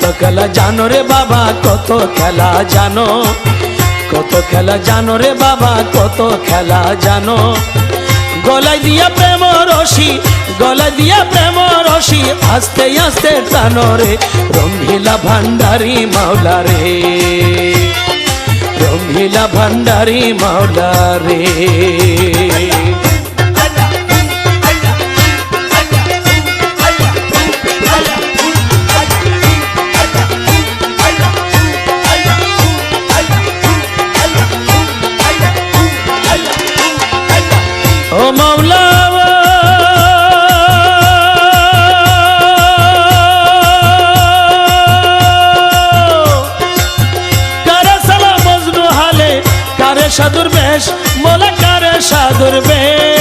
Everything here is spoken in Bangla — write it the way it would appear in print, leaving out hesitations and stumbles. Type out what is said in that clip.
কত খেলা জানো রে বাবা, কত খেলা জানো, কত খেলা জানো রে বাবা, কত খেলা জানো। গলায় দিয়া প্রেম রশি, গলায় দিয়া প্রেম রশি, আস্তে আস্তে টানো রে রঙ্গিলা ভান্ডারি মাওলা রে, রঙ্গিলা ভান্ডারি মাওলা রে। ও মাওলা কারে সালাম মজনু হালে, কারে সাধুর বেশ, মোলা কারে সাধুর বেশ।